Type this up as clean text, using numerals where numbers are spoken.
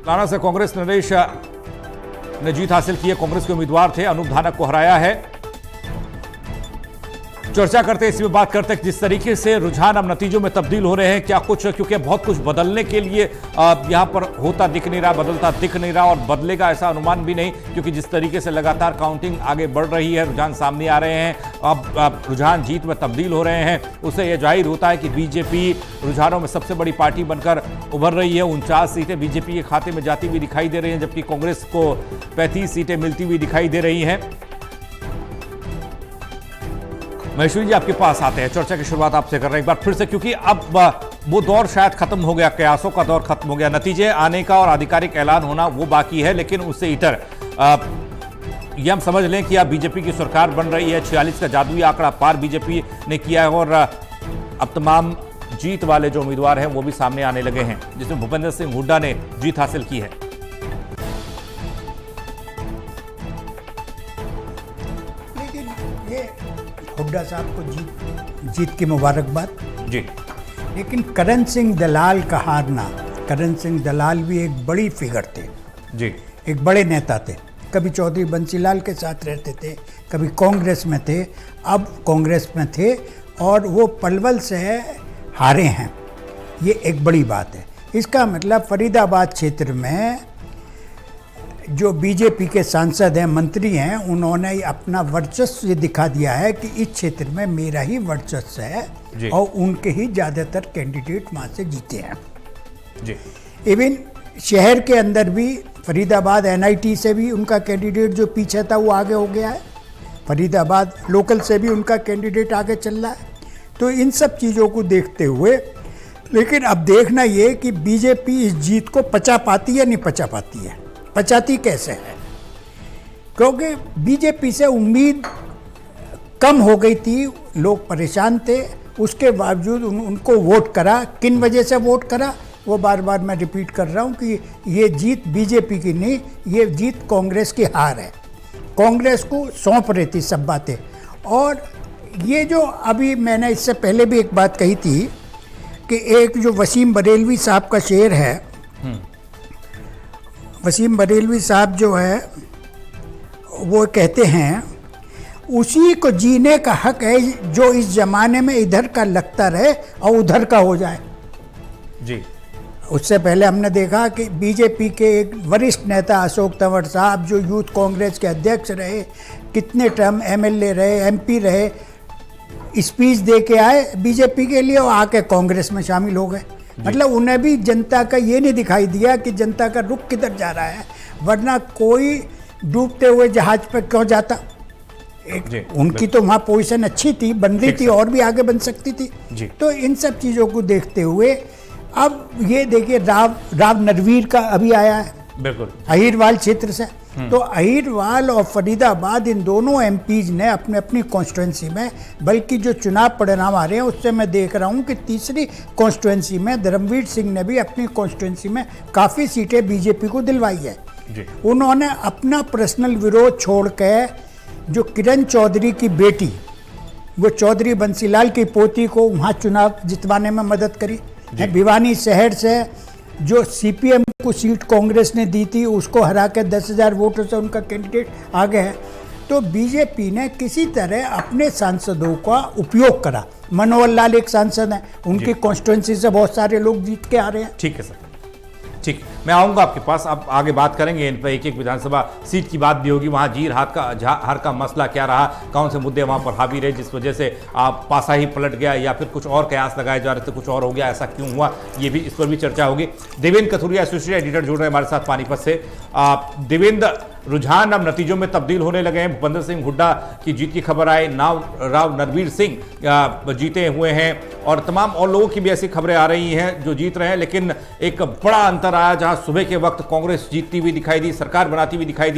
लाना से कांग्रेस नरेश ने जीत हासिल की है। कांग्रेस के उम्मीदवार थे, अनूप धानक को हराया है। चर्चा करते हैं, इसी में बात करते हैं जिस तरीके से रुझान अब नतीजों में तब्दील हो रहे हैं, क्या कुछ, क्योंकि बहुत कुछ बदलने के लिए यहां पर होता दिख नहीं रहा, बदलता दिख नहीं रहा और बदलेगा ऐसा अनुमान भी नहीं, क्योंकि जिस तरीके से लगातार काउंटिंग आगे बढ़ रही है, रुझान सामने आ रहे हैं, अब रुझान जीत में तब्दील हो रहे हैं, उससे यह जाहिर होता है कि बीजेपी रुझानों में सबसे बड़ी पार्टी बनकर उभर रही है। 49 सीटें बीजेपी के खाते में जाती हुई दिखाई दे रही हैं, जबकि कांग्रेस को 35 सीटें मिलती हुई दिखाई दे रही हैं। महेश्वरी जी, आपके पास आते हैं, चर्चा की शुरुआत आपसे कर रहे हैं एक बार फिर से, क्योंकि अब वो दौर शायद खत्म हो गया, कयासों का दौर खत्म हो गया, नतीजे आने का और आधिकारिक ऐलान होना वो बाकी है, लेकिन उससे इतर ये हम समझ लें कि अब बीजेपी की सरकार बन रही है। 46 का जादुई आंकड़ा पार बीजेपी ने किया है और अब तमाम जीत वाले जो उम्मीदवार हैं वो भी सामने आने लगे हैं, जिसमें भूपेंद्र सिंह हुड्डा ने जीत हासिल की है। हुड्डा साहब को जीत की मुबारकबाद जी। लेकिन करण सिंह दलाल का हारना, करण सिंह दलाल भी एक बड़ी फिगर थे जी, एक बड़े नेता थे, कभी चौधरी बंसीलाल के साथ रहते थे, कभी कांग्रेस में थे, अब कांग्रेस में थे और वो पलवल से हारे हैं, ये एक बड़ी बात है। इसका मतलब फरीदाबाद क्षेत्र में जो बीजेपी के सांसद हैं, मंत्री हैं, उन्होंने अपना वर्चस्व ये दिखा दिया है कि इस क्षेत्र में मेरा ही वर्चस्व है और उनके ही ज़्यादातर कैंडिडेट वहाँ से जीते हैं जी। इवन शहर के अंदर भी फरीदाबाद एनआईटी से भी उनका कैंडिडेट जो पीछे था वो आगे हो गया है, फरीदाबाद लोकल से भी उनका कैंडिडेट आगे चल रहा है। तो इन सब चीज़ों को देखते हुए, लेकिन अब देखना ये कि बीजेपी इस जीत को पचा पाती है नहीं पचा पाती है, पचाती कैसे है, क्योंकि बीजेपी से उम्मीद कम हो गई थी, लोग परेशान थे, उसके बावजूद उनको वोट करा। किन वजह से वोट करा वो बार बार मैं रिपीट कर रहा हूँ कि ये जीत बीजेपी की नहीं, ये जीत कांग्रेस की हार है, कांग्रेस को सौंप रही थी सब बातें। और ये जो अभी मैंने इससे पहले भी एक बात कही थी कि एक जो वसीम बरेलवी साहब का शेर है, वसीम बरेलवी साहब जो है वो कहते हैं, उसी को जीने का हक है जो इस जमाने में इधर का लगता रहे और उधर का हो जाए जी। उससे पहले हमने देखा कि बीजेपी के एक वरिष्ठ नेता अशोक तंवर साहब जो यूथ कांग्रेस के अध्यक्ष रहे, कितने टर्म एमएलए रहे, एमपी रहे, स्पीच दे के आए बीजेपी के लिए और आके कांग्रेस में शामिल हो गए। मतलब उन्हें भी जनता का ये नहीं दिखाई दिया कि जनता का रुख किधर जा रहा है, वरना कोई डूबते हुए जहाज पर क्यों जाता। उनकी तो वहाँ पोजीशन अच्छी थी, बन रही थी और भी आगे बन सकती थी। तो इन सब चीज़ों को देखते हुए अब ये देखिए राव नरवीर का अभी आया है, बिल्कुल अहिरवाल क्षेत्र से। तो अहिरवाल और फरीदाबाद इन दोनों एमपीज ने अपने अपनी कॉन्स्टिट्यूंसी में, बल्कि जो चुनाव परिणाम आ रहे हैं उससे मैं देख रहा हूं कि तीसरी कॉन्स्टिट्यूंसी में धर्मवीर सिंह ने भी अपनी कॉन्स्टिट्यूंसी में काफ़ी सीटें बीजेपी को दिलवाई है जी। उन्होंने अपना पर्सनल विरोध छोड़ के जो किरण चौधरी की बेटी, वो चौधरी बंसीलाल की पोती को वहाँ चुनाव जितवाने में मदद करी। भिवानी शहर से जो सीपीएम को सीट कांग्रेस ने दी थी उसको हरा के 10,000 वोटों से उनका कैंडिडेट आगे है। तो बीजेपी ने किसी तरह अपने सांसदों का उपयोग करा। मनोहर लाल एक सांसद हैं, उनकी कॉन्स्टिट्यूंसी से बहुत सारे लोग जीत के आ रहे हैं। ठीक है सर, ठीक, मैं आऊँगा आपके पास, अब आगे बात करेंगे इन पर, एक एक विधानसभा सीट की बात भी होगी, वहाँ जीर हार का मसला क्या रहा, कौन से मुद्दे वहाँ पर हावी रहे जिस वजह से आप पासा ही पलट गया, या फिर कुछ और कयास लगाए जा रहे थे कुछ और हो गया, ऐसा क्यों हुआ, ये भी, इस पर भी चर्चा होगी। देवेंद्र कथुरिया एसोसिएट एडिटर जुड़ रहे हैं हमारे साथ पानीपत से। देवेंद्र, रुझान अब नतीजों में तब्दील होने लगे हैं, भूपेंद्र सिंह हुड्डा की जीत की खबर आई, राव नरवीर सिंह जीते हुए हैं और तमाम और लोगों की भी ऐसी खबरें आ रही हैं जो जीत रहे हैं, लेकिन एक बड़ा अंतर आया जहां सुबह के वक्त कांग्रेस जीतती हुई दिखाई दी, सरकार बनाती हुई दिखाई दी।